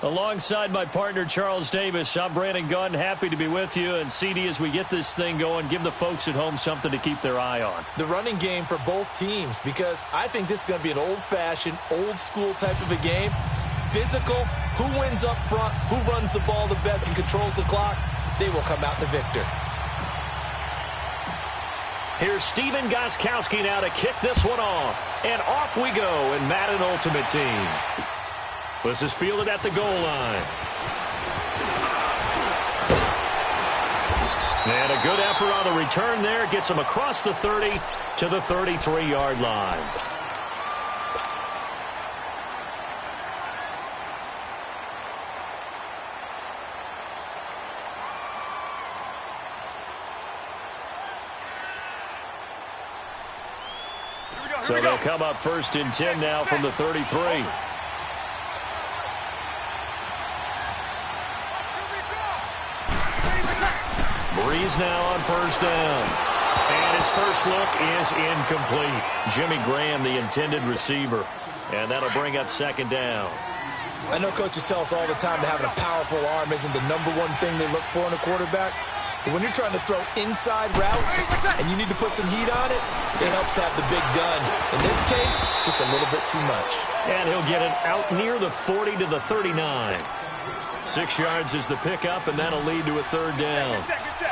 Alongside my partner, Charles Davis, I'm Brandon Gunn. Happy to be with you. And, CD, as we get this thing going, give the folks at home something to keep their eye on. The running game for both teams, because I think this is going to be an old-fashioned, old-school type of a game. Physical, who wins up front, who runs the ball the best and controls the clock, they will come out the victor. Here's Steven Gostkowski now to kick this one off. And off we go in Madden Ultimate Team. This is fielded at the goal line. And a good effort on the return there. Gets him across the 30 to the 33-yard line. So they'll come up first and 10 now from the 33. Breeze now on first down. And his first look is incomplete. Jimmy Graham, the intended receiver. And that'll bring up second down. I know coaches tell us all the time that having a powerful arm isn't the #1 thing they look for in a quarterback. But when you're trying to throw inside routes and you need to put some heat on it, it helps have the big gun. In this case, just a little bit too much. And he'll get it out near the 40 to the 39. 6 yards is the pickup, and that'll lead to a third down.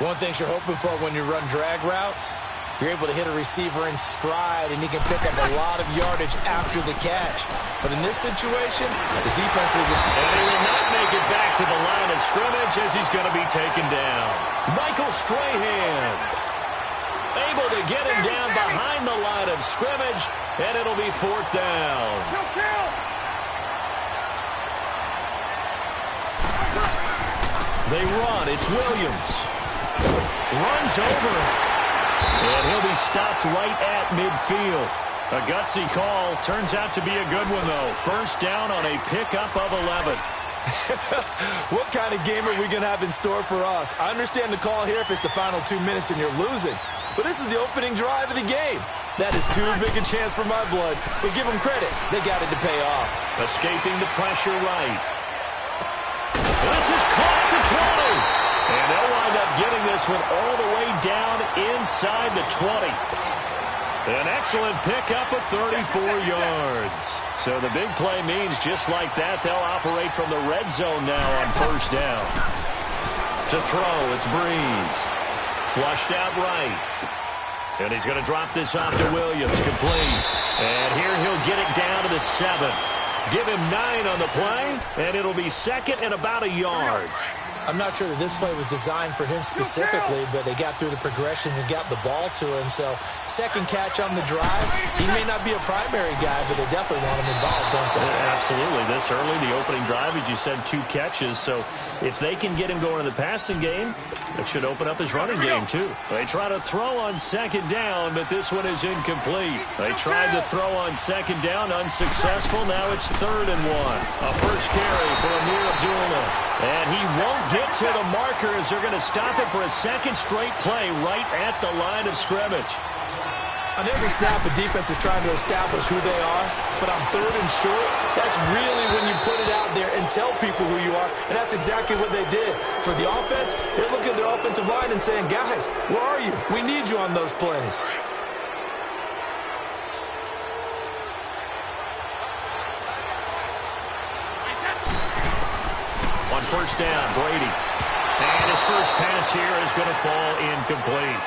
One thing you're hoping for when you run drag routes, you're able to hit a receiver in stride, and he can pick up a lot of yardage after the catch. But in this situation, the defense was... And he will not make it back to the line of scrimmage as he's going to be taken down. Michael Strahan able to get him down behind the line of scrimmage, and it'll be fourth down. They run. It's Williams. Runs over. And he'll be stopped right at midfield. A gutsy call. Turns out to be a good one, though. First down on a pickup of 11. What kind of game are we going to have in store for us? I understand the call here if it's the final 2 minutes and you're losing. But this is the opening drive of the game. That is too big a chance for my blood. But give them credit. They got it to pay off. Escaping the pressure right. This is caught at the 20. And they'll wind up getting this one all the way down inside the 20. An excellent pickup of 34 yards. So the big play means just like that, they'll operate from the red zone now on first down. To throw, it's Breeze. Flushed out right. And he's going to drop this off to Williams, complete. And here he'll get it down to the 7. Give him 9 on the play, and it'll be second and about a yard. I'm not sure that this play was designed for him specifically, but they got through the progressions and got the ball to him. So second catch on the drive. He may not be a primary guy, but they definitely want him involved, don't they? Absolutely. This early, the opening drive, as you said, 2 catches. So if they can get him going in the passing game, that should open up his running game, too. They try to throw on second down, but this one is incomplete. They tried to throw on second down, unsuccessful. Now it's 3rd and 1. A first carry for Amir Abdullah. And he won't get to the marker as they're going to stop it for a second straight play right at the line of scrimmage. On every snap, the defense is trying to establish who they are, but on 3rd and short, that's really when you put it out there and tell people who you are, and that's exactly what they did. For the offense, they're looking at their offensive line and saying, guys, where are you? We need you on those plays. On first down, Brady. And his first pass here is going to fall incomplete.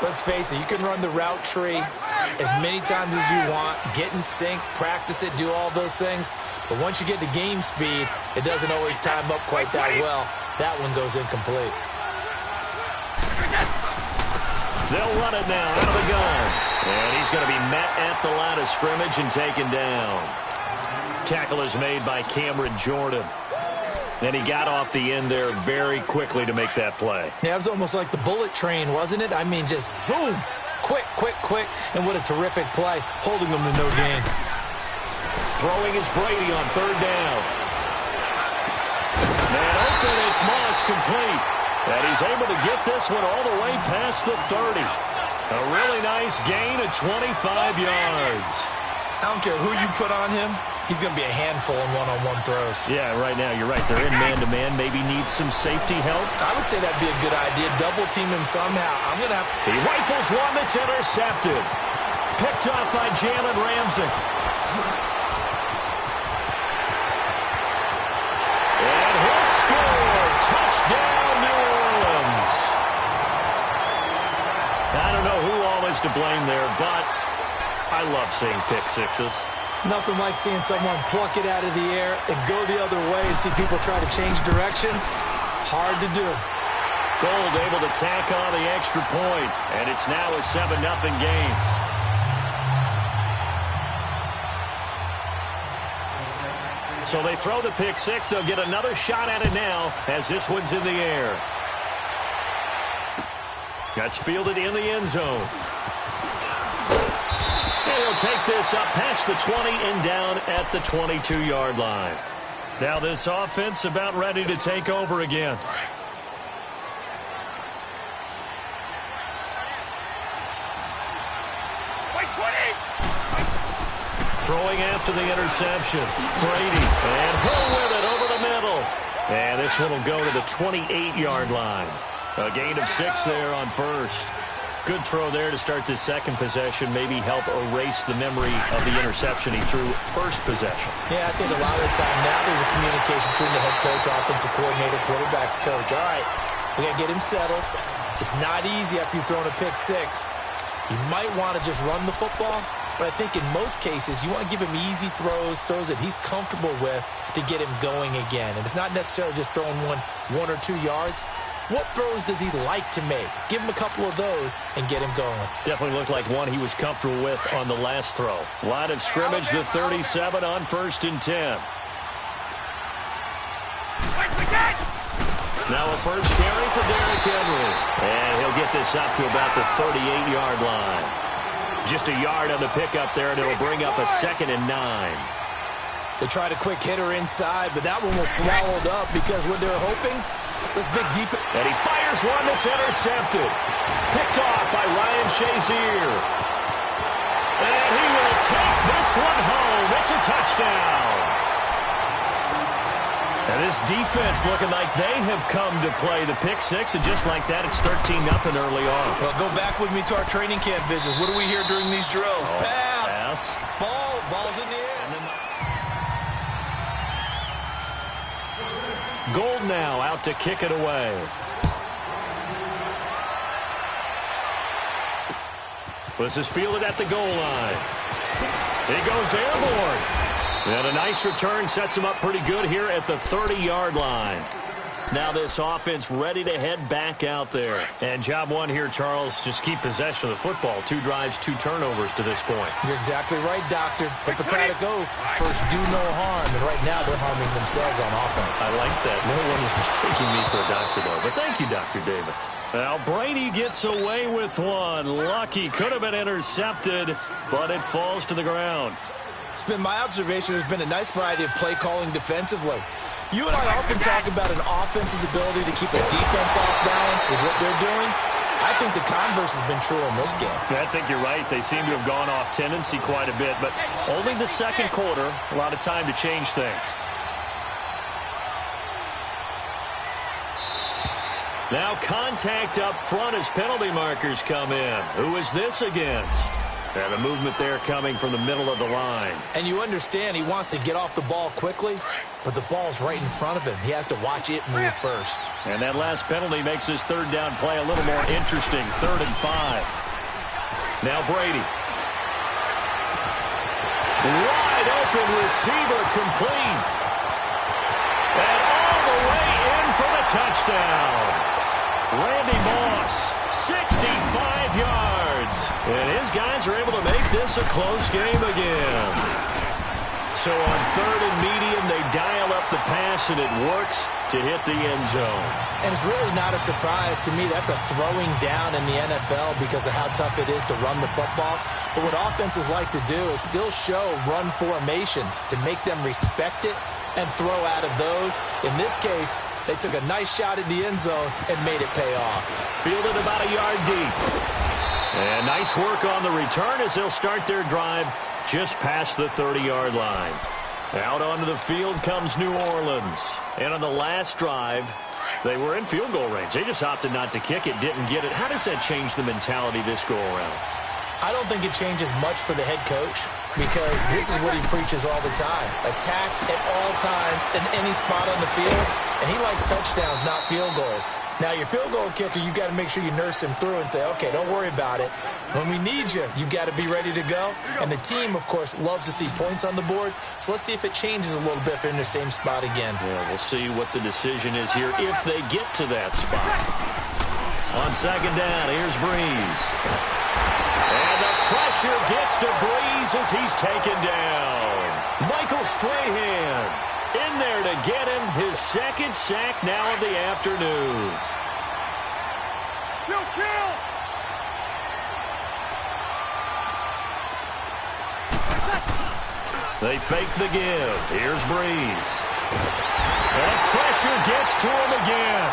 Let's face it, you can run the route tree as many times as you want, get in sync, practice it, do all those things. But once you get to game speed, it doesn't always time up quite that well. That one goes incomplete. They'll run it now out of the gun. And he's going to be met at the line of scrimmage and taken down. Tackle is made by Cameron Jordan. And he got off the end there very quickly to make that play. Yeah, it was almost like the bullet train, wasn't it? I mean, just zoom. Quick, quick, quick. And what a terrific play, holding them to no gain. Throwing is Brady on 3rd down. Man open, it's Moss, complete. And he's able to get this one all the way past the 30. A really nice gain of 25 yards. I don't care who you put on him. He's going to be a handful in one-on-one throws. Yeah, right now, you're right. They're in man-to-man. Maybe needs some safety help. I would say that'd be a good idea. Double team him somehow. I'm going to have... He rifles one that's intercepted. Picked off by Jalen Ramsey. And he'll score. Touchdown, New Orleans. I don't know who all is to blame there, but I love seeing pick sixes. Nothing like seeing someone pluck it out of the air and go the other way and see people try to change directions. Hard to do. Gold able to tack on the extra point, and it's now a 7-0 game. So they throw the pick six. They'll get another shot at it now as this one's in the air. That's fielded in the end zone. And he'll take this up past the 20 and down at the 22-yard line. Now this offense about ready to take over again. Throwing after the interception. Brady. And Hill with it over the middle. And this one will go to the 28-yard line. A gain of 6 there on first. Good throw there to start this second possession. Maybe help erase the memory of the interception he threw first possession. Yeah, I think a lot of the time now there's a communication between the head coach, offensive coordinator, quarterback's coach. All right, we got to get him settled. It's not easy after you've thrown a pick six. You might want to just run the football, but I think in most cases you want to give him easy throws that he's comfortable with to get him going again. And it's not necessarily just throwing one or 2 yards. What throws does he like to make? Give him a couple of those and get him going. Definitely looked like one he was comfortable with on the last throw. Line of scrimmage, the 37 on 1st and 10. Now a first carry for Derrick Henry. And he'll get this up to about the 38-yard line. Just a yard on the pickup there, and it'll bring up a 2nd and 9. They tried a quick hitter inside, but that one was swallowed up because what they're hoping, this big deep... And he fires one that's intercepted. Picked off by Ryan Shazier. And he will take this one home. It's a touchdown. And this defense looking like they have come to play the pick six, and just like that, it's 13-0 early on. Well, go back with me to our training camp visits. What do we hear during these drills? Pass. Ball's in the air. Gold now out to kick it away. This is fielded at the goal line. He goes airborne. And a nice return sets him up pretty good here at the 30-yard line. Now this offense ready to head back out there. And job one here, Charles, just keep possession of the football. 2 drives, 2 turnovers to this point. You're exactly right, Doctor. Hippocratic oath. First, do no harm. And right now, they're harming themselves on offense. I like that. No one is mistaking me for a doctor, though. But thank you, Dr. Davis. Now, Brady gets away with one. Lucky. Could have been intercepted, but it falls to the ground. It's been my observation there's been a nice variety of play calling defensively. You and I often talk about an offense's ability to keep a defense off balance with what they're doing. I think the converse has been true in this game. I think you're right. They seem to have gone off tendency quite a bit, but only the second quarter, a lot of time to change things. Now contact up front as penalty markers come in. Who is this against? And the movement there coming from the middle of the line. And you understand he wants to get off the ball quickly, but the ball's right in front of him. He has to watch it move first. And that last penalty makes his third down play a little more interesting. 3rd and 5. Now Brady. Wide open receiver complete. And all the way in for the touchdown. Randy Moss, 65 yards. And his guys are able to make this a close game again. So on 3rd and medium, they dial up the pass, and it works to hit the end zone. And it's really not a surprise to me. That's a throwing down in the NFL because of how tough it is to run the football. But what offenses like to do is still show run formations to make them respect it and throw out of those. In this case, they took a nice shot at the end zone and made it pay off. Fielded about a yard deep. And nice work on the return as they'll start their drive just past the 30-yard line. Out onto the field comes New Orleans. And on the last drive, they were in field goal range. They just opted not to kick it, didn't get it. How does that change the mentality this go-around? I don't think it changes much for the head coach because this is what he preaches all the time. Attack at all times in any spot on the field, and he likes touchdowns, not field goals. Now, your field goal kicker, you've got to make sure you nurse him through and say, okay, don't worry about it. When we need you, you've got to be ready to go. And the team, of course, loves to see points on the board. So let's see if it changes a little bit if they're in the same spot again. Yeah, we'll see what the decision is here if they get to that spot. On second down, here's Breeze. And the pressure gets to Breeze as he's taken down. Michael Strahan in there to get him his second sack now of the afternoon. Kill! They fake the give. Here's Breeze. And pressure gets to him again.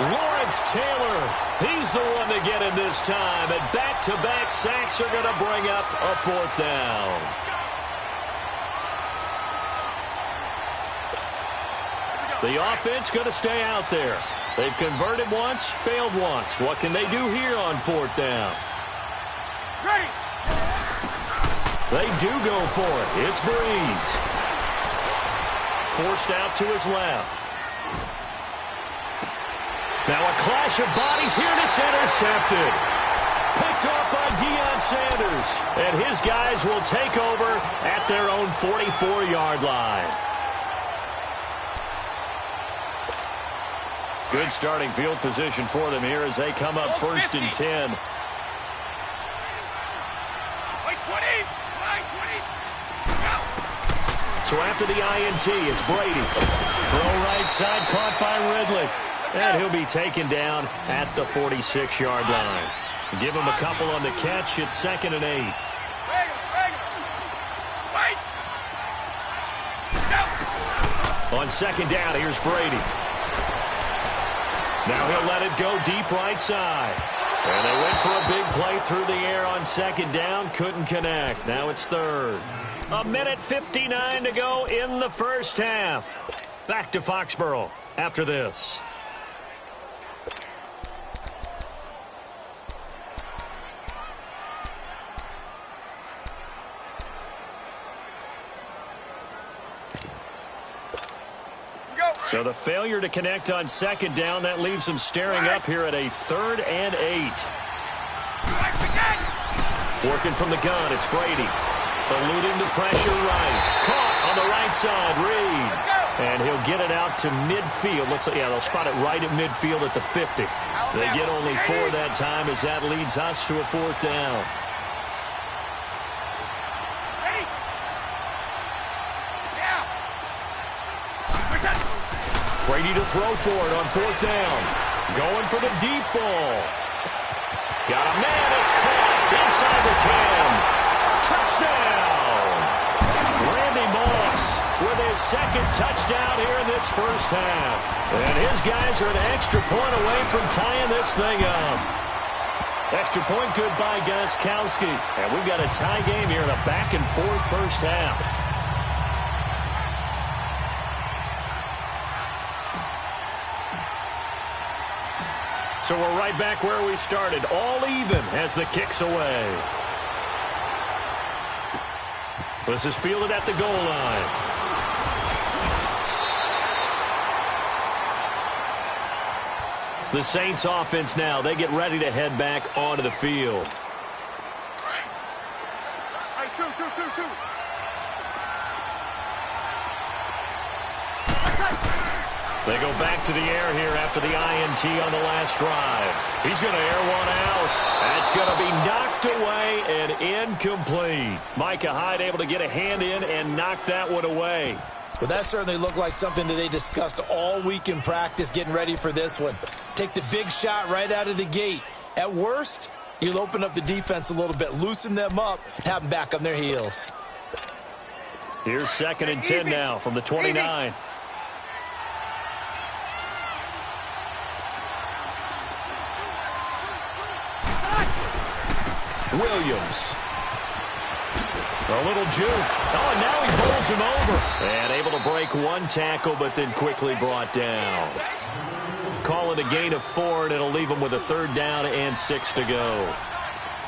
Lawrence Taylor, he's the one to get him this time. And back-to-back sacks are going to bring up a fourth down. The offense going to stay out there. They've converted once, failed once. What can they do here on fourth down? Ready! They do go for it. It's Breeze. Forced out to his left. Now a clash of bodies here, and it's intercepted. Picked off by Deion Sanders. And his guys will take over at their own 44-yard line. Good starting field position for them here as they come up first and 10. So after the INT, it's Brady. Throw right side, caught by Ridley. And he'll be taken down at the 46-yard line. Give him a couple on the catch. It's 2nd and 8. On second down, here's Brady. Now he'll let it go deep right side. And they went for a big play through the air on second down. Couldn't connect. Now it's third. 1:59 to go in the first half. Back to Foxborough after this. So the failure to connect on second down, that leaves them staring up here at a 3rd and 8. Working from the gun, it's Brady. Eluding the pressure right. Caught on the right side, Reed. And he'll get it out to midfield. They'll spot it right at midfield at the 50. They get only 4 that time as that leads us to a 4th down. Brady to throw for it on 4th down. Going for the deep ball. Got a man, it's caught inside the 10. Touchdown! Randy Moss with his 2nd touchdown here in this first half. And his guys are an extra point away from tying this thing up. Extra point good by Gostkowski. And we've got a tie game here in a back-and-forth first half. So we're right back where we started, all even as the kick's away. This is fielded at the goal line. The Saints offense now, they get ready to head back onto the field. Two. They go back to the air here after the INT on the last drive. He's going to air one out. That's going to be knocked away and incomplete. Micah Hyde able to get a hand in and knock that one away. Well, that certainly looked like something that they discussed all week in practice getting ready for this one. Take the big shot right out of the gate. At worst, you'll open up the defense a little bit, loosen them up, and have them back on their heels. Here's 2nd and 10 now from the 29. Williams. A little juke. Oh, and now he bowls him over. And able to break one tackle, but then quickly brought down. Call it a gain of 4, and it'll leave him with a 3rd down and 6 to go.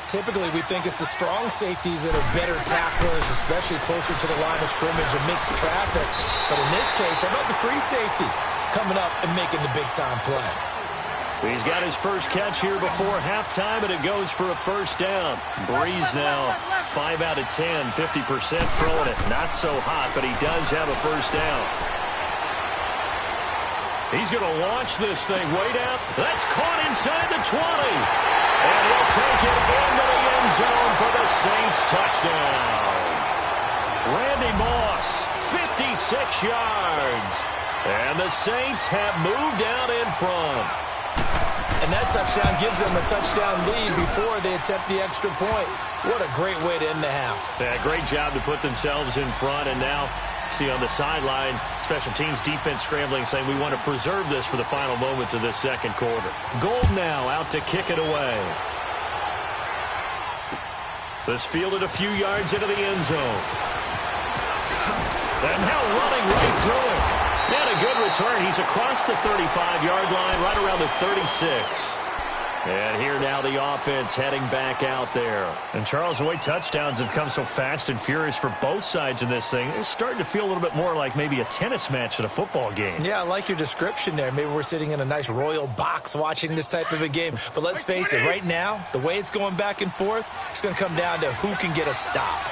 Typically, we think it's the strong safeties that are better tacklers, especially closer to the line of scrimmage amidst traffic. But in this case, how about the free safety coming up and making the big-time play? He's got his first catch here before halftime, and it goes for a 1st down. Breeze now 5 out of 10, 50% throwing it. Not so hot, but he does have a 1st down. He's going to launch this thing way down. That's caught inside the 20. And he'll take it into the end zone for the Saints touchdown. Randy Moss, 56 yards. And the Saints have moved out in front. And that touchdown gives them a touchdown lead before they attempt the extra point. What a great way to end the half. Yeah, great job to put themselves in front. And now, see on the sideline, special teams defense scrambling, saying we want to preserve this for the final moments of this 2nd quarter. Gold now out to kick it away. This fielded a few yards into the end zone. And now running right through it. And a good return. He's across the 35-yard line, right around the 36. And here now the offense heading back out there. And Charles, the way touchdowns have come so fast and furious for both sides in this thing, it's starting to feel a little bit more like maybe a tennis match at a football game. Yeah, I like your description there. Maybe we're sitting in a nice royal box watching this type of a game. But let's face it, right now, the way it's going back and forth, it's going to come down to who can get a stop.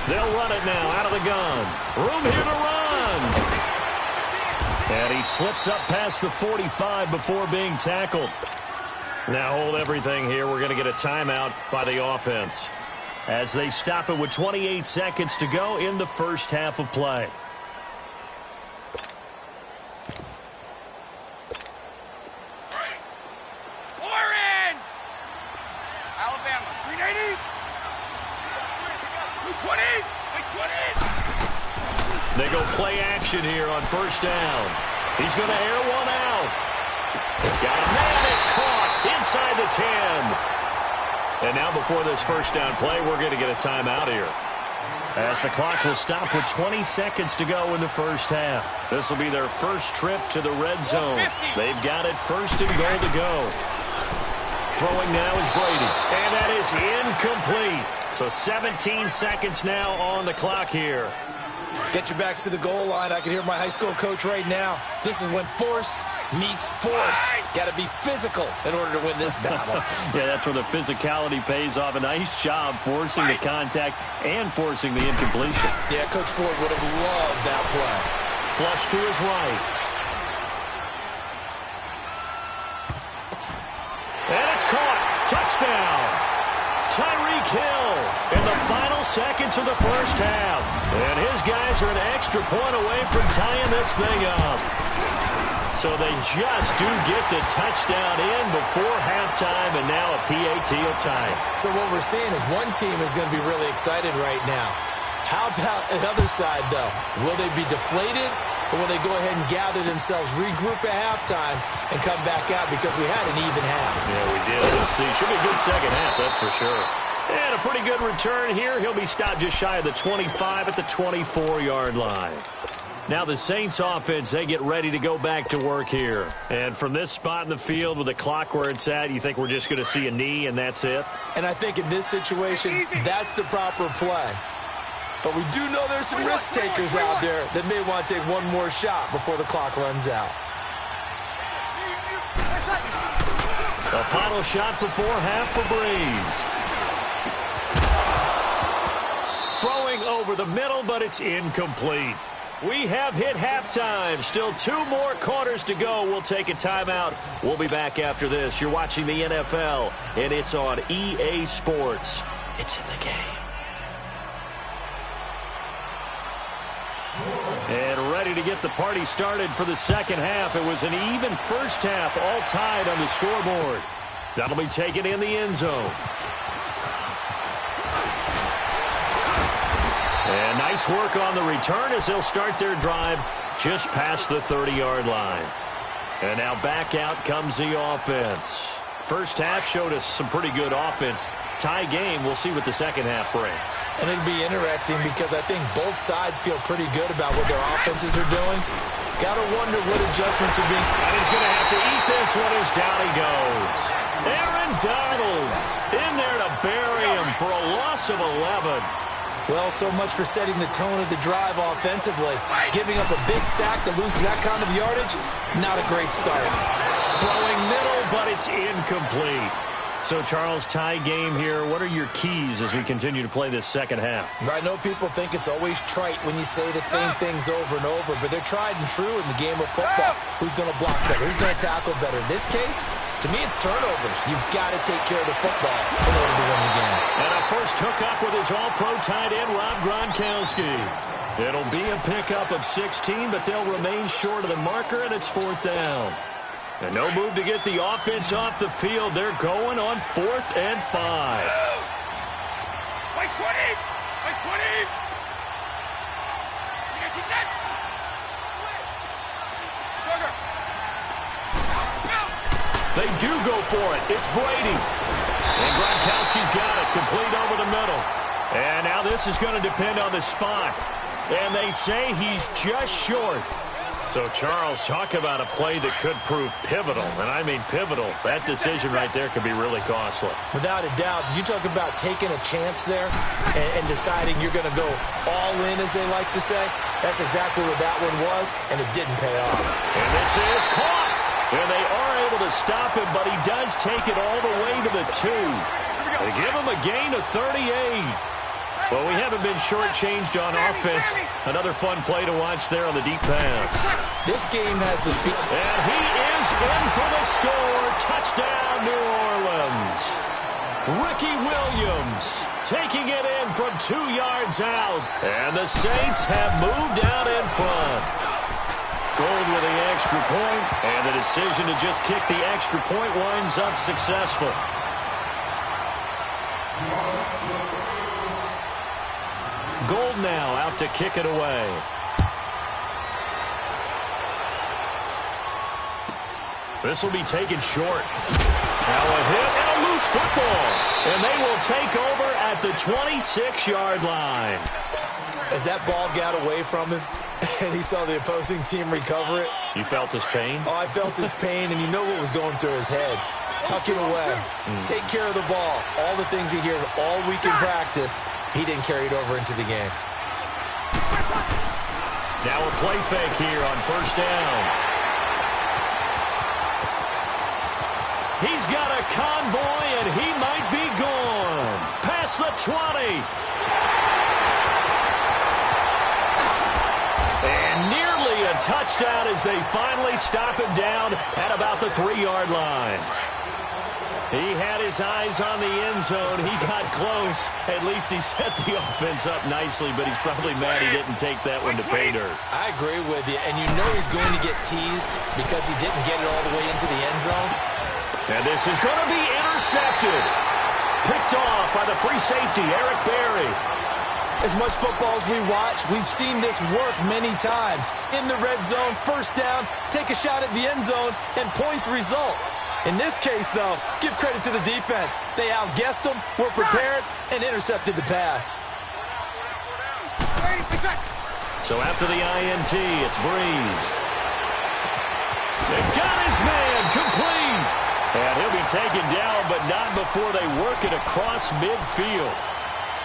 They'll run it now out of the gun. Room here to run. And he slips up past the 45 before being tackled. Now hold everything here. We're going to get a timeout by the offense as they stop it with 28 seconds to go in the 1st half of play. Orange! Alabama, 380. 220. 220. They go play action here on 1st down. He's going to air one out. Got a man. It's caught inside the 10. And now before this 1st down play, we're going to get a timeout here, as the clock will stop with 20 seconds to go in the 1st half. This will be their first trip to the red zone. They've got it 1st and goal to go. Throwing now is Brady. And that is incomplete. So 17 seconds now on the clock here. Get your backs to the goal line. I can hear my high school coach right now. This is when force meets force. Got to be physical in order to win this battle. Yeah, that's where the physicality pays off. A nice job forcing the contact and forcing the incompletion. Yeah, Coach Ford would have loved that play. Flush to his right. And it's caught. Touchdown. Tyreek Hill in the final seconds of the 1st half. And his guys are an extra point away from tying this thing up. So they just do get the touchdown in before halftime, and now a PAT will tie. So what we're seeing is one team is going to be really excited right now. How about the other side, though? Will they be deflated, or will they go ahead and gather themselves, regroup at halftime, and come back out because we had an even half? Yeah, we did. We'll see. Should be a good 2nd half, that's for sure. And a pretty good return here. He'll be stopped just shy of the 25 at the 24-yard line. Now the Saints offense, they get ready to go back to work here. And from this spot in the field with the clock where it's at, you think we're just going to see a knee and that's it? And I think in this situation, that's the proper play. But we do know there's some risk takers out there that may want to take one more shot before the clock runs out. The final shot before half for Breeze. Throwing over the middle, but it's incomplete. We have hit halftime. Still 2 more quarters to go. We'll take a timeout. We'll be back after this. You're watching the NFL, and it's on EA Sports. It's in the game. And ready to get the party started for the 2nd half. It was an even 1st half, all tied on the scoreboard. That'll be taken in the end zone. And nice work on the return as they'll start their drive just past the 30-yard line. And now back out comes the offense. 1st half showed us some pretty good offense. tie game. We'll see what the second half brings. And it'll be interesting because I think both sides feel pretty good about what their offenses are doing. Got to wonder what adjustments are being... And he's going to have to eat this one as down he goes. Aaron Donald in there to bury him for a loss of 11. Well, so much for setting the tone of the drive offensively. Giving up a big sack that loses that kind of yardage, not a great start. Throwing middle, but it's incomplete. So, Charles, tie game here. What are your keys as we continue to play this second half? I know people think it's always trite when you say the same things over and over, but they're tried and true in the game of football. Who's going to block better? Who's going to tackle better? In this case, to me, it's turnovers. You've got to take care of the football in order to win the game. And a first hookup with his all-pro tight end, Rob Gronkowski. It'll be a pickup of 16, but they'll remain short of the marker, and it's 4th down. And no move to get the offense off the field. They're going on 4th and 5. By 20! By 20! They do go for it. It's Brady. And Gronkowski's got it. Complete over the middle. And now this is going to depend on the spot. And they say he's just short. So, Charles, talk about a play that could prove pivotal, and I mean pivotal. That decision right there could be really costly. Without a doubt, you talk about taking a chance there and deciding you're going to go all in, as they like to say. That's exactly what that one was, and it didn't pay off. And this is caught. And they are able to stop him, but he does take it all the way to the 2. They give him a gain of 38. Well, we haven't been shortchanged on offense. Another fun play to watch there on the deep pass. This game has the... And he is in for the score. Touchdown, New Orleans. Ricky Williams taking it in from 2 yards out. And the Saints have moved out in front. Gold with the extra point, and the decision to just kick the extra point winds up successful. Gold now out to kick it away. This will be taken short. Now a hit and a loose football. And they will take over at the 26-yard line. As that ball got away from him, and he saw the opposing team recover it. You felt his pain? Oh, I felt his pain, and you know what was going through his head. Tuck it away. Take care of the ball. All the things he hears all week in practice, he didn't carry it over into the game. Now a play fake here on 1st down. He's got a convoy, and he might be gone. Past the 20. And nearly a touchdown as they finally stop him down at about the 3-yard line. He had his eyes on the end zone. He got close. At least he set the offense up nicely, but he's probably mad he didn't take that one to pay dirt. I agree with you, and you know he's going to get teased because he didn't get it all the way into the end zone. And this is going to be intercepted. Picked off by the free safety, Eric Berry. As much football as we watch, we've seen this work many times. In the red zone, 1st down, take a shot at the end zone, and points result. In this case, though, give credit to the defense. They outguessed them, were prepared, and intercepted the pass. So after the INT, it's Breeze. They've got his man complete. And he'll be taken down, but not before they work it across midfield.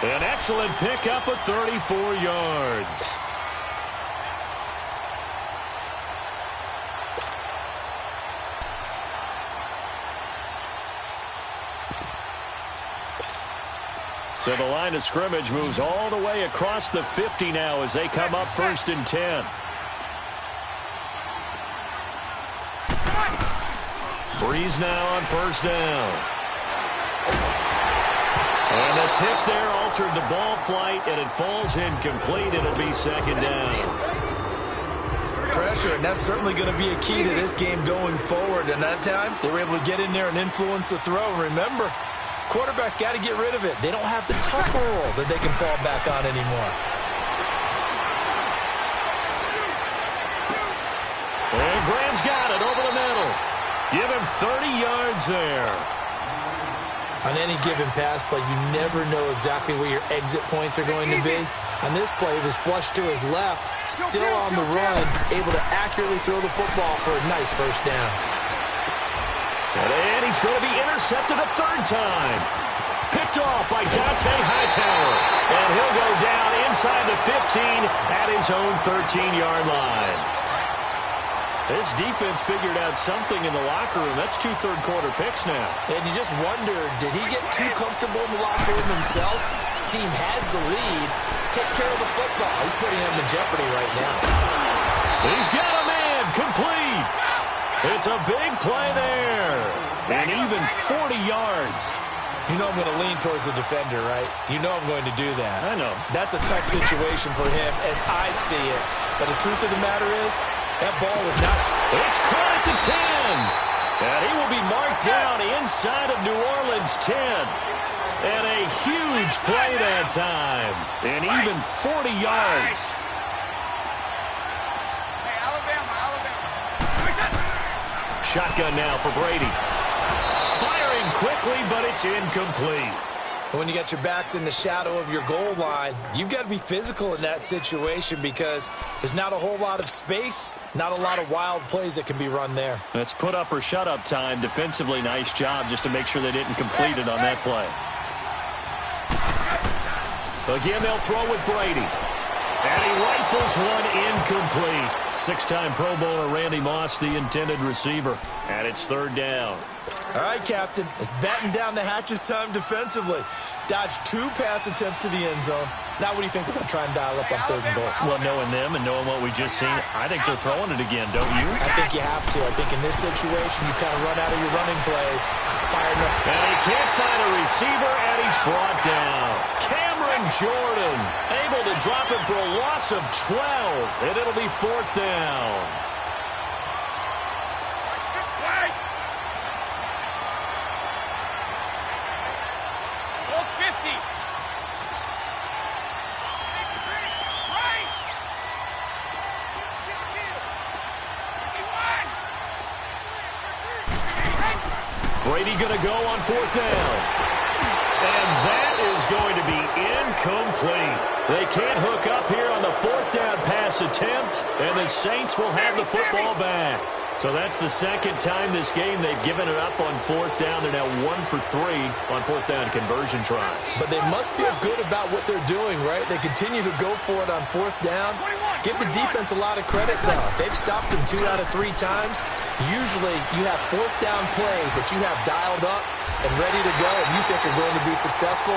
An excellent pickup of 34 yards. So the line of scrimmage moves all the way across the 50 now as they come up 1st and 10. Breeze now on 1st down. And the tip there altered the ball flight, and it falls incomplete. It'll be 2nd down. Pressure, and that's certainly going to be a key to this game going forward. And that time, they were able to get in there and influence the throw. Remember, quarterbacks got to get rid of it. They don't have the tuck roll that they can fall back on anymore. And Graham's got it over the middle. Give him 30 yards there. On any given pass play, you never know exactly where your exit points are going to be. On this play, it was flushed to his left, still on the run, able to accurately throw the football for a nice first down. And he's going to be intercepted a third time. Picked off by Dante Hightower. And he'll go down inside the 15 at his own 13-yard line. This defense figured out something in the locker room. That's 2 third-quarter picks now. And you just wonder, did he get too comfortable in the locker room himself? His team has the lead. Take care of the football. He's putting him in jeopardy right now. He's got a man complete. It's a big play there. And even 40 yards. You know I'm going to lean towards the defender, right? You know I'm going to do that. I know. That's a tough situation for him as I see it. But the truth of the matter is, that ball was not... It's caught at the 10. And he will be marked down inside of New Orleans 10. And a huge play that time. And even 40 yards. Hey, Alabama. Shotgun now for Brady. Firing quickly, but it's incomplete. When you got your backs in the shadow of your goal line, you've got to be physical in that situation because there's not a whole lot of space, not a lot of wild plays that can be run there. That's put up or shut up time. Defensively, nice job just to make sure they didn't complete it on that play. Again, they'll throw with Brady. And he rifles one incomplete. 6-time Pro Bowler Randy Moss, the intended receiver. And it's third down. All right, Captain. It's batten down the hatches time defensively. Dodged 2 pass attempts to the end zone. Now what do you think they're going to try and dial up on third and goal? Well, knowing them and knowing what we just seen, I think they're throwing it again, don't you? I think you have to. I think in this situation, you kind of run out of your running plays. Fire them up. And he can't find a receiver, and he's brought down. Cameron Jordan able to drop him for a loss of 12, and it'll be fourth down. Brady going to go on fourth down. And that is going to be incomplete. They can't hook up here on the fourth down pass attempt, and the Saints will have the football back. So that's the second time this game they've given it up on fourth down. They're now 1 for 3 on fourth down conversion tries. But they must feel good about what they're doing, right? They continue to go for it on fourth down. Give the defense a lot of credit, though. They've stopped them 2 out of 3 times. Usually you have fourth down plays that you have dialed up and ready to go and you think are going to be successful.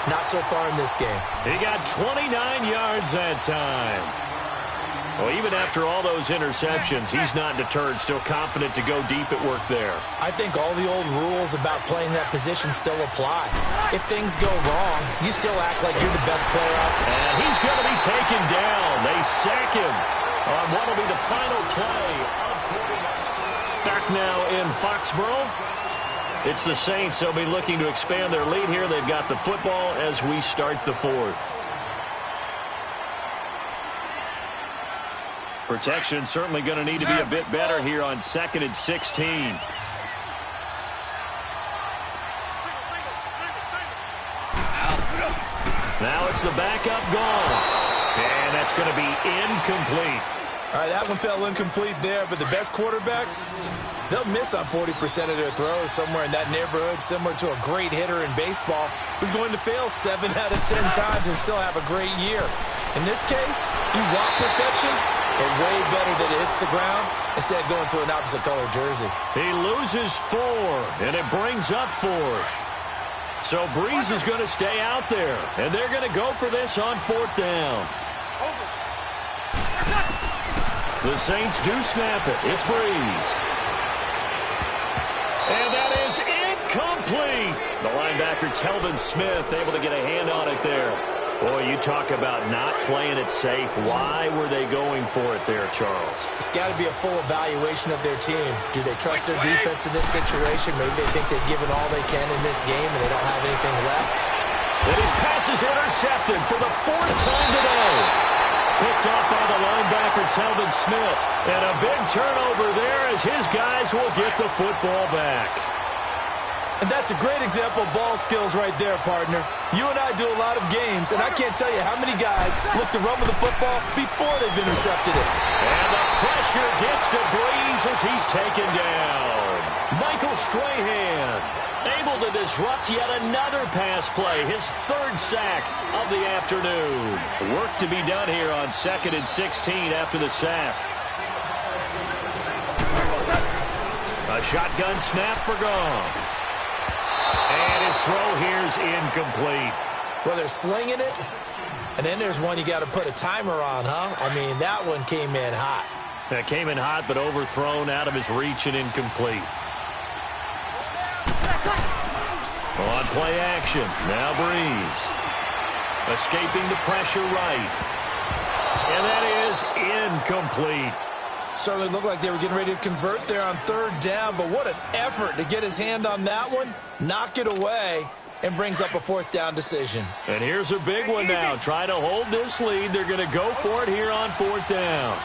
Not so far in this game. He got 29 yards that time. Well, even after all those interceptions, he's not deterred, still confident to go deep at work there. I think all the old rules about playing that position still apply. If things go wrong, you still act like you're the best player out there. And he's going to be taken down. They sack him on what will be the final play of quarter. Back now in Foxborough. It's the Saints. They'll be looking to expand their lead here. They've got the football as we start the fourth. Protection certainly going to need to be a bit better here on 2nd and 16. Now it's the backup gone. And that's going to be incomplete. All right, that one fell incomplete there, but the best quarterbacks, they'll miss on 40% of their throws somewhere in that neighborhood, similar to a great hitter in baseball who's going to fail 7 out of 10 times and still have a great year. In this case, you want perfection, but way better that it hits the ground instead of going to an opposite color jersey. He loses 4, and it brings up 4. So Breeze is going to stay out there, and they're going to go for this on 4th down. The Saints do snap it. It's Breeze. And that is incomplete. The linebacker, Telvin Smith, able to get a hand on it there. Boy, you talk about not playing it safe. Why were they going for it there, Charles? It's got to be a full evaluation of their team. Do they trust their defense in this situation? Maybe they think they've given all they can in this game and they don't have anything left. And his pass is intercepted for the 4th time today. Picked off by the linebacker, Telvin Smith. And a big turnover there as his guys will get the football back. And that's a great example of ball skills right there, partner. You and I do a lot of games, and I can't tell you how many guys look to run with the football before they've intercepted it. And the pressure gets to Breeze as he's taken down. Michael Strahan able to disrupt yet another pass play, his third sack of the afternoon. Work to be done here on 2nd and 16 after the sack. A shotgun snap for Goff. And his throw here's incomplete. Well, they're slinging it, and then there's one you got to put a timer on, huh? I mean, that one came in hot. That came in hot, but overthrown, out of his reach and incomplete. On play action, now Breeze. Escaping the pressure right. And that is incomplete. Certainly looked like they were getting ready to convert there on 3rd down, but what an effort to get his hand on that one, knock it away, and brings up a 4th down decision. And here's a big one now. Trying to hold this lead. They're going to go for it here on 4th down.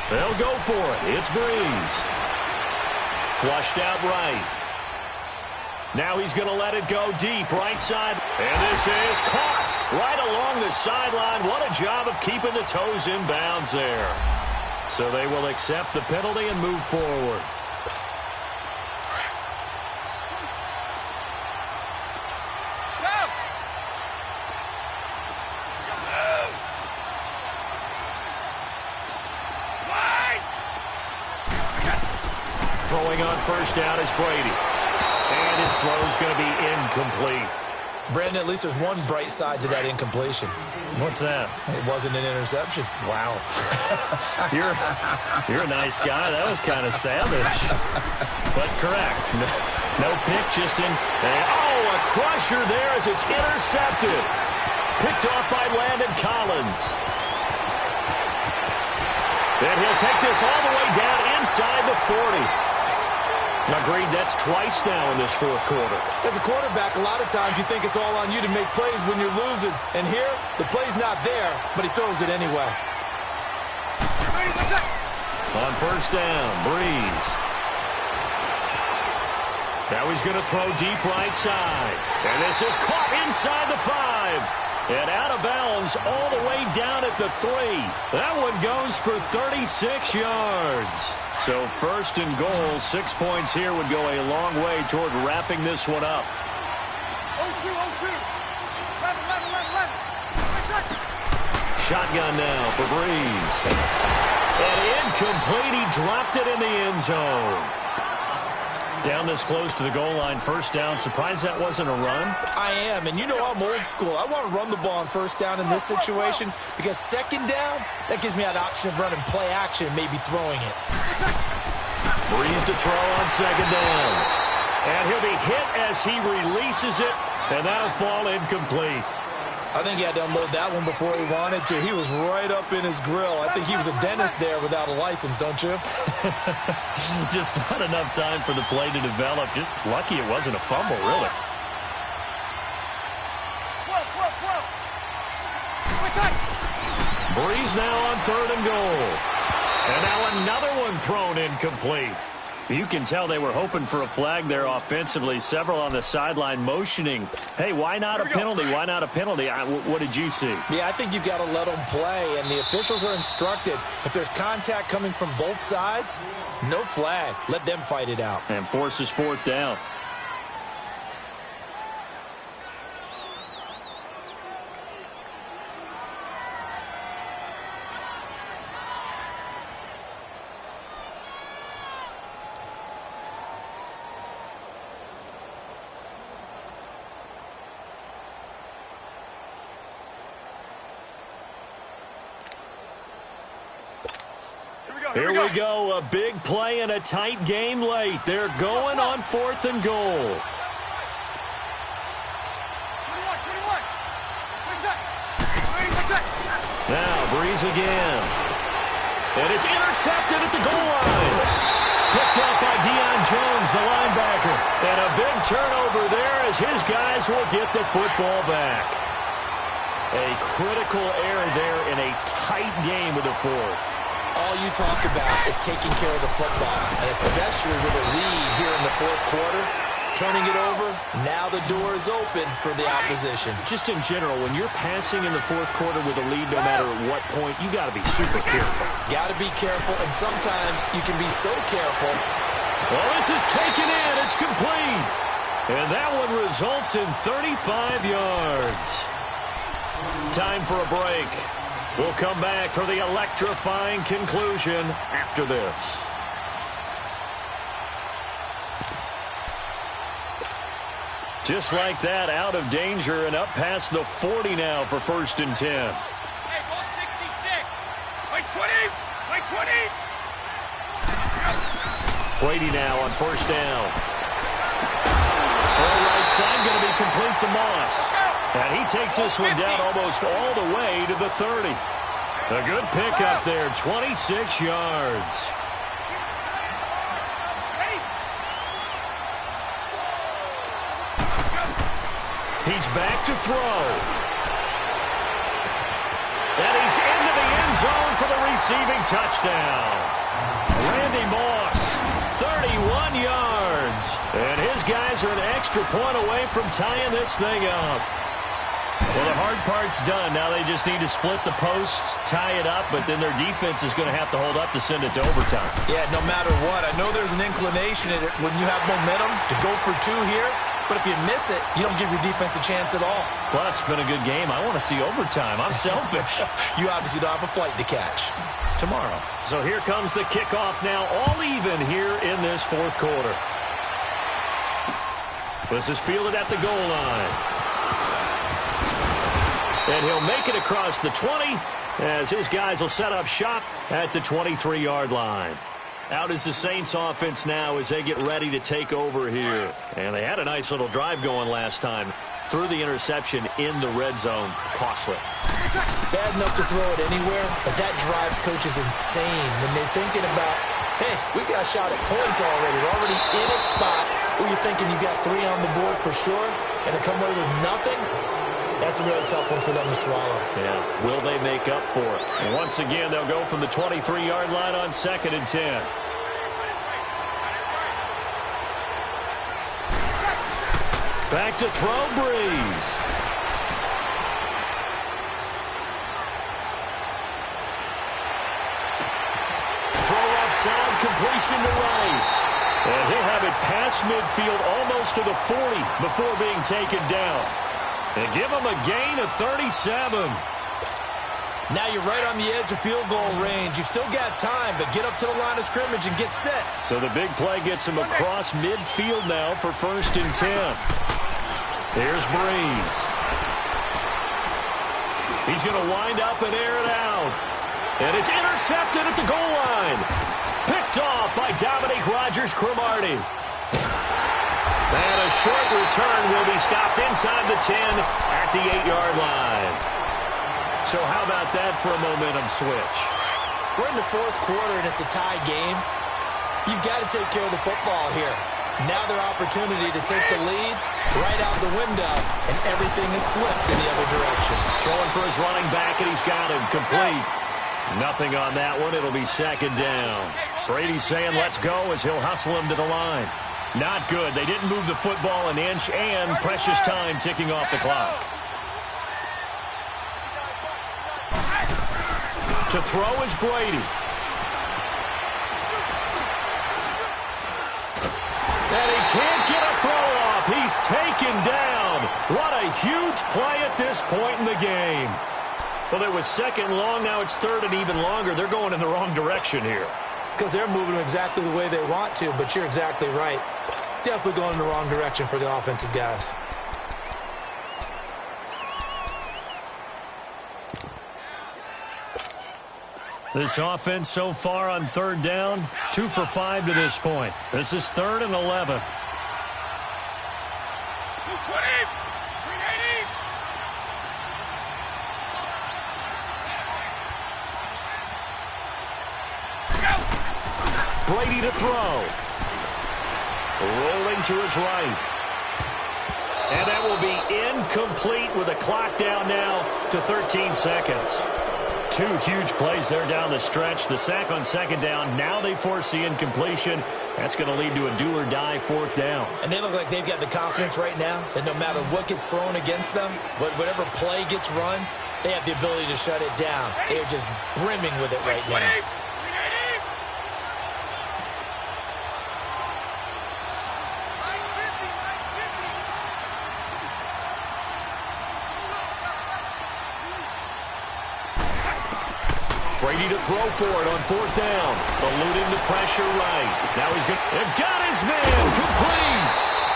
They'll go for it. It's Breeze. Flushed out right. Now he's going to let it go deep, right side. And this is caught right along the sideline. What a job of keeping the toes in bounds there. So they will accept the penalty and move forward. Throwing on 1st down is Brady. And his throw's going to be incomplete. Brandon, at least there's one bright side to that incompletion. What's that? It wasn't an interception. Wow. You're a nice guy. That was kind of savage. But correct. No pick, just in. Oh, a crusher there as it's intercepted. Picked off by Landon Collins. And he'll take this all the way down inside the 40. Agreed, that's twice now in this 4th quarter. As a quarterback, a lot of times you think it's all on you to make plays when you're losing. And here, the play's not there, but he throws it anyway. On 1st down, Breeze. Now he's going to throw deep right side. And this is caught inside the 5. And out of bounds all the way down at the 3. That one goes for 36 yards. So 1st and goal, 6 points here would go a long way toward wrapping this one up. 0-2, 0-2. 11. Shotgun now for Breeze. And incomplete, he dropped it in the end zone. Down this close to the goal line, 1st down. Surprised that wasn't a run? I am, and you know I'm old school. I want to run the ball on 1st down in this situation because 2nd down, that gives me an option of running play action and maybe throwing it. Breeze to throw on 2nd down. And he'll be hit as he releases it, and that'll fall incomplete. I think he had to unload that one before he wanted to. He was right up in his grill. I think he was a dentist there without a license, don't you? Just not enough time for the play to develop. Just lucky it wasn't a fumble, really. Breeze now on 3rd and goal. And now another one thrown incomplete. You can tell they were hoping for a flag there offensively. Several on the sideline motioning. Hey, why not a penalty? Why not a penalty? What did you see? Yeah, I think you've got to let them play, and the officials are instructed. If there's contact coming from both sides, no flag. Let them fight it out. And forces 4th down. Here we go, a big play and a tight game late. They're going on 4th and goal. 21. Now, Breeze again. And it's intercepted at the goal line. Picked up by Deion Jones, the linebacker. And a big turnover there as his guys will get the football back. A critical error there in a tight game with the 4th. all you talk about is taking care of the football, and especially with a lead here in the fourth quarter. Turning it over, now the door is open for the opposition. Just in general, when you're passing in the fourth quarter with a lead, no matter at what point, you got to be super careful. Got to be careful, and sometimes you can be so careful. Well, this is taken in. It's complete. And that one results in 35 yards. Time for a break. We'll come back for the electrifying conclusion after this. Just like that, out of danger and up past the 40 now for 1st and 10. Hey, 166. By 20. By 20. Brady now on 1st down. Throw right side going to be complete to Moss. And he takes this one down almost all the way to the 30. A good pickup there, 26 yards. He's back to throw. And he's into the end zone for the receiving touchdown. Randy Moss, 31 yards. And his guys are an extra point away from tying this thing up. Well, the hard part's done. Now they just need to split the posts, tie it up, but then their defense is going to have to hold up to send it to overtime. Yeah, no matter what. I know there's an inclination in it when you have momentum to go for two here. But if you miss it, you don't give your defense a chance at all. Plus, it's been a good game. I want to see overtime. I'm selfish. You obviously don't have a flight to catch. Tomorrow. So here comes the kickoff now, all even here in this fourth quarter. This is fielded at the goal line. And he'll make it across the 20 as his guys will set up shop at the 23-yard line. Out is the Saints offense now as they get ready to take over here. And they had a nice little drive going last time. Threw the interception in the red zone. Costly. Bad enough to throw it anywhere, but that drives coaches insane when they're thinking about, hey, we got a shot at points already. We're already in a spot where you're thinking you got 3 on the board for sure, and to come away with nothing, that's a really tough one for them to swallow. Yeah, will they make up for it? And once again, they'll go from the 23-yard line on 2nd and 10. Back to throw, Breeze. Throw offside, completion to Rice. And he'll have it past midfield almost to the 40 before being taken down. And give him a gain of 37. Now you're right on the edge of field goal range. You've still got time, but get up to the line of scrimmage and get set. So the big play gets him across midfield now for 1st and 10. Here's Breeze. He's going to wind up and air it out. And it's intercepted at the goal line. Picked off by Dominique Rodgers-Cromartie. And a short return will be stopped inside the 10 at the 8-yard line. So how about that for a momentum switch? We're in the fourth quarter, and it's a tie game. You've got to take care of the football here. Now their opportunity to take the lead right out the window, and everything is flipped in the other direction. Throwing for his running back, and he's got him complete. Nothing on that one. It'll be 2nd down. Brady's saying let's go as he'll hustle him to the line. Not good. They didn't move the football an inch, and precious time ticking off the clock. To throw is Brady. And he can't get a throw off. He's taken down. What a huge play at this point in the game. Well, it was 2nd long. Now it's 3rd and even longer. They're going in the wrong direction here. Because they're moving exactly the way they want to, but you're exactly right. Definitely going in the wrong direction for the offensive guys. This offense so far on 3rd down, 2 for 5 to this point. This is 3rd and 11. 220. 380. Brady to throw. Rolling to his right. And that will be incomplete with the clock down now to 13 seconds. 2 two huge plays there down the stretch. The sack on second down. Now they force the incompletion. That's going to lead to a do-or-die fourth down. And they look like they've got the confidence right now that no matter what gets thrown against them, whatever play gets run, they have the ability to shut it down. They are just brimming with it right now. Brady to throw for it on fourth down. Eluding the pressure right. Now he's got his man complete.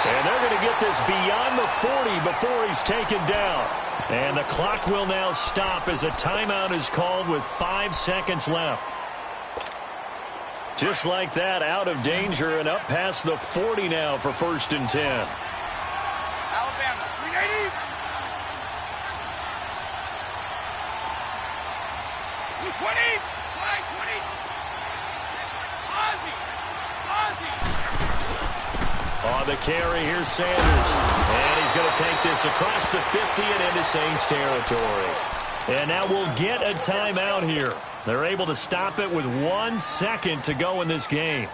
And they're going to get this beyond the 40 before he's taken down. And the clock will now stop as a timeout is called with 5 seconds left. Just like that, out of danger and up past the 40 now for 1st and 10. Alabama, 380. 220. 520. On the carry, here's Sanders. And he's going to take this across the 50 and into Saints territory. And now we'll get a timeout here. They're able to stop it with 1 second to go in this game.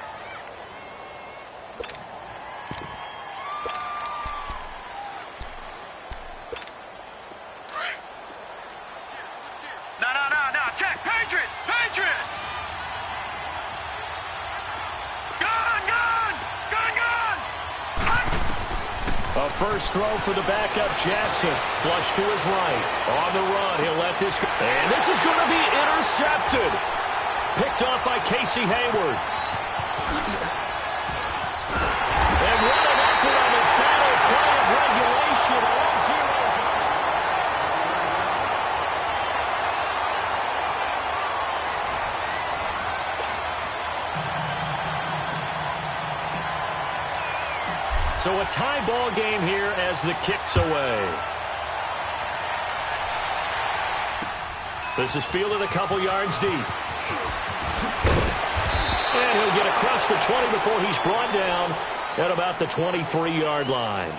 No. Check. Patriot. A first throw for the backup, Jackson. Flush to his right. On the run, he'll let this go. And this is going to be intercepted. Picked off by Casey Hayward. And what an effort on the final play of regulation. All zeros. So a tie ball game here as the kick's away. This is fielded a couple yards deep. And he'll get across the 20 before he's brought down at about the 23-yard line.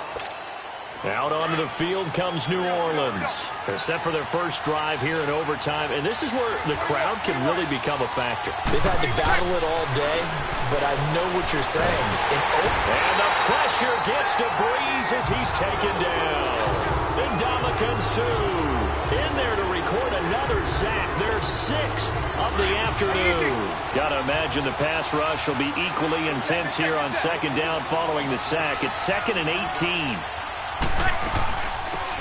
Out onto the field comes New Orleans. They're set for their first drive here in overtime, and this is where the crowd can really become a factor. They've had to battle it all day, but I know what you're saying. And the pressure gets to Breeze as he's taken down. Ndamukong Suh in there to record another sack, their 6th of the afternoon. Got to imagine the pass rush will be equally intense here on second down following the sack. It's 2nd and 18.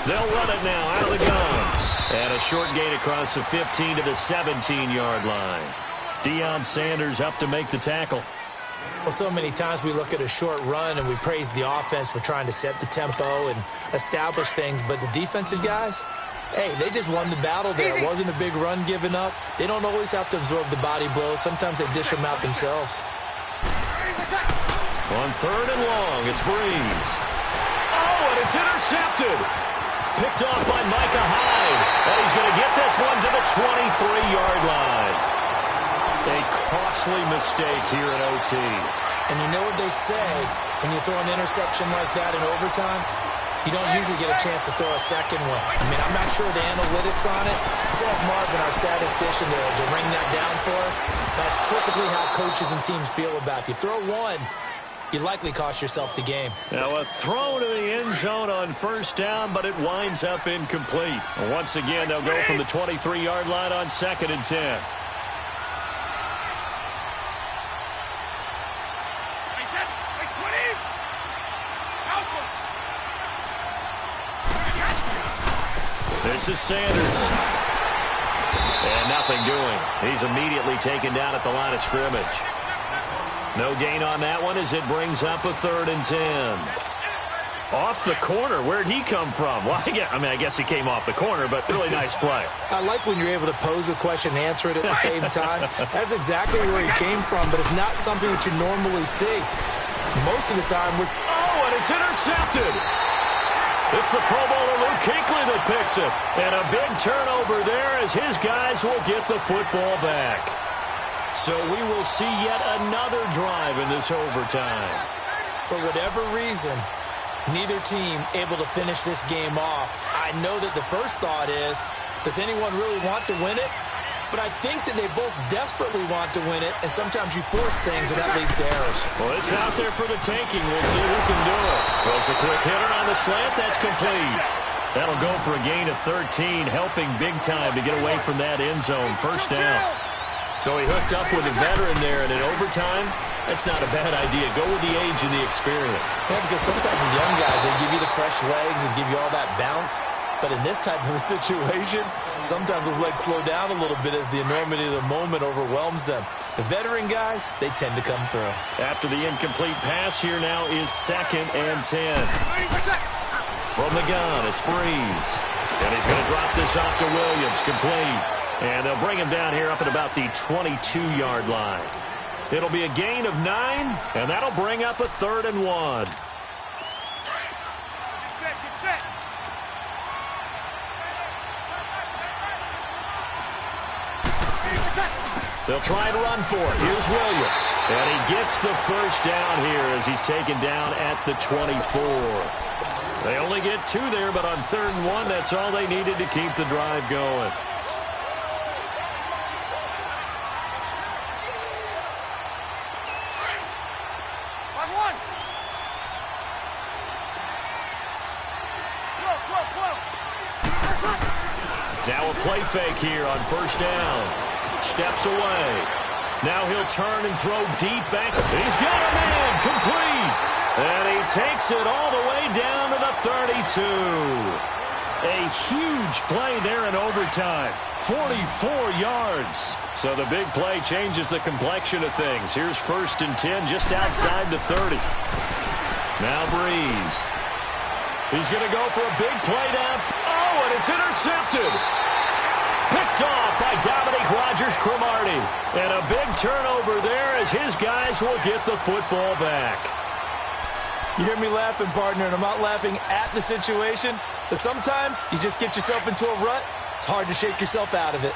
They'll run it now out of the gun. And a short gain across the 15 to the 17-yard line. Deion Sanders up to make the tackle. Well, so many times we look at a short run and we praise the offense for trying to set the tempo and establish things. But the defensive guys, hey, they just won the battle there. It wasn't a big run given up. They don't always have to absorb the body blows. Sometimes they dish them out themselves. On 3rd and long, it's Breeze. Oh, and it's intercepted. Picked off by Micah Hyde. And he's going to get this one to the 23-yard line. A costly mistake here in OT. And you know what they say, when you throw an interception like that in overtime, you don't usually get a chance to throw a second one. I mean, I'm not sure the analytics on it. Let's ask Marvin, our statistician, to ring that down for us. That's typically how coaches and teams feel about it. You throw one, you likely cost yourself the game. Now a throw to the end zone on first down, but it winds up incomplete. And once again, they'll go from the 23-yard line on 2nd and 10. This is Sanders. And nothing doing. He's immediately taken down at the line of scrimmage. No gain on that one as it brings up a 3rd and 10. Off the corner. Where'd he come from? Well, I guess he came off the corner, but really nice play. I like when you're able to pose a question and answer it at the same time. That's exactly where he came from, but it's not something that you normally see. Most of the time, oh, and it's intercepted. It's the Pro Bowler Luke Kuechly that picks it. And a big turnover there as his guys will get the football back. So we will see yet another drive in this overtime. For whatever reason, neither team able to finish this game off. I know that the first thought is, does anyone really want to win it? but I think that they both desperately want to win it, and sometimes you force things, and that leads to errors. Well, it's out there for the taking. We'll see who can do it. Throws a quick hitter on the slant. That's complete. That'll go for a gain of 13, helping big time to get away from that end zone. First down. So he hooked up with a veteran there, and in overtime, that's not a bad idea. Go with the age and the experience. Yeah, because sometimes the young guys, they give you the fresh legs and give you all that bounce. But in this type of a situation, sometimes those legs slow down a little bit as the enormity of the moment overwhelms them. The veteran guys, they tend to come through. After the incomplete pass, here now is 2nd and 10. From the gun, it's Breeze. And he's going to drop this off to Williams, complete. And they'll bring him down here up at about the 22-yard line. It'll be a gain of 9, and that'll bring up a 3rd and 1. Get set. They'll try to run for it. Here's Williams. And he gets the first down here as he's taken down at the 24. They only get 2 there, but on 3rd and 1, that's all they needed to keep the drive going. Now a play fake here on first down. Steps away. Now he'll turn and throw deep back. He's got a man complete. And he takes it all the way down to the 32. A huge play there in overtime. 44 yards. So the big play changes the complexion of things. Here's 1st and 10 just outside the 30. Now Breeze. He's going to go for a big play down. Oh, and it's intercepted. Picked off by Dominique Rodgers-Cromartie. And a big turnover there as his guys will get the football back. You hear me laughing, partner, and I'm not laughing at the situation, but sometimes you just get yourself into a rut. It's hard to shake yourself out of it.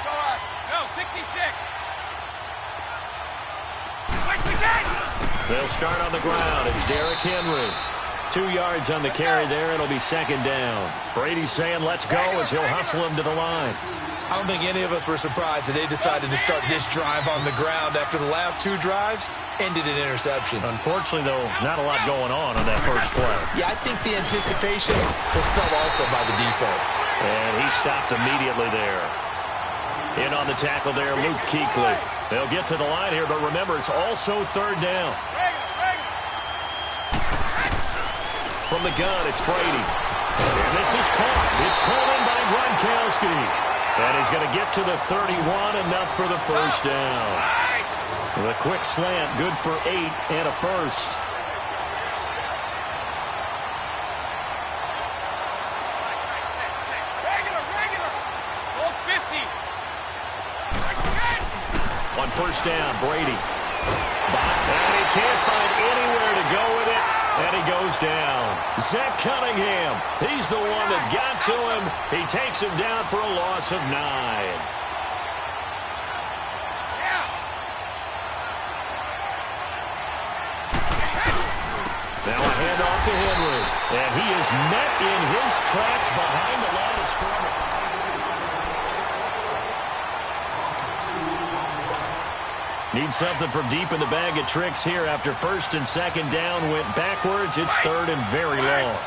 Go on. No, 66. Wait, again. They'll start on the ground. It's Derrick Henry. 2 yards on the carry there. It'll be 2nd down. Brady's saying let's go as he'll hustle him to the line. I don't think any of us were surprised that they decided to start this drive on the ground after the last 2 drives ended in interceptions. Unfortunately, though, not a lot going on that first play. Yeah, I think the anticipation was felt also by the defense. And he stopped immediately there. In on the tackle there, Luke Kuechly. They'll get to the line here, but remember, it's also 3rd down. From the gun, it's Brady. And this is caught. It's called in by Gronkowski. And he's going to get to the 31, enough for the first down. The quick slant, good for 8 and a first. Regular. All 50. On first down, Brady. And he can't find anywhere to go with it. And he goes down. Zach Cunningham, he's the one that got to him. He takes him down for a loss of 9. Now a handoff to Henry. And he is met in his tracks behind the line of scrimmage. Need something from deep in the bag of tricks here after 1st and 2nd down went backwards. It's 3rd and very long.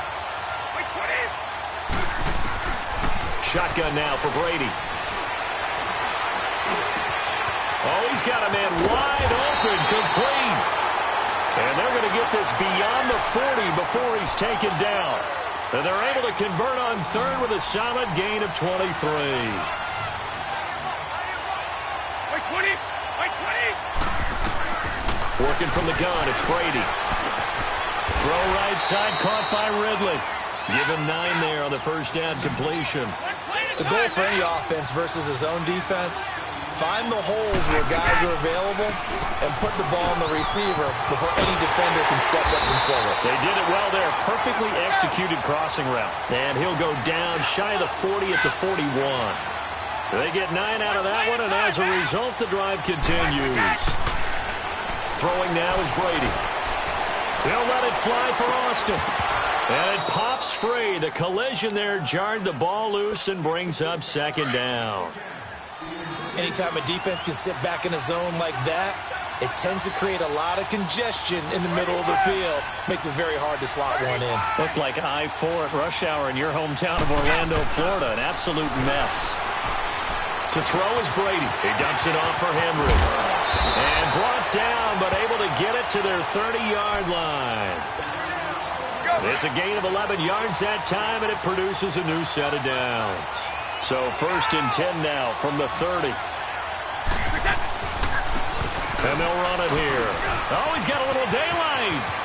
Shotgun now for Brady. Oh, he's got a man wide open, complete. And they're going to get this beyond the 40 before he's taken down. And they're able to convert on 3rd with a solid gain of 23. Working from the gun, it's Brady. Throw right side, caught by Ridley. Give him 9 there on the first down completion. The goal for any offense versus his own defense, find the holes where guys are available and put the ball on the receiver before any defender can step up and fill it. They did it well there. Perfectly executed crossing route. And he'll go down shy of the 40 at the 41. They get 9 out of that one, and as a result, the drive continues. Throwing now is Brady. They'll let it fly for Austin. And it pops free. The collision there jarred the ball loose and brings up 2nd down. Anytime a defense can sit back in a zone like that, it tends to create a lot of congestion in the middle of the field. Makes it very hard to slot one in. Looked like I-4 at rush hour in your hometown of Orlando, Florida. An absolute mess. To throw is Brady. He dumps it off for Henry. And brought down, but able to get it to their 30-yard line. It's a gain of 11 yards that time, and it produces a new set of downs. So 1st and 10 now from the 30. And they'll run it here. Oh, he's got a little daylight.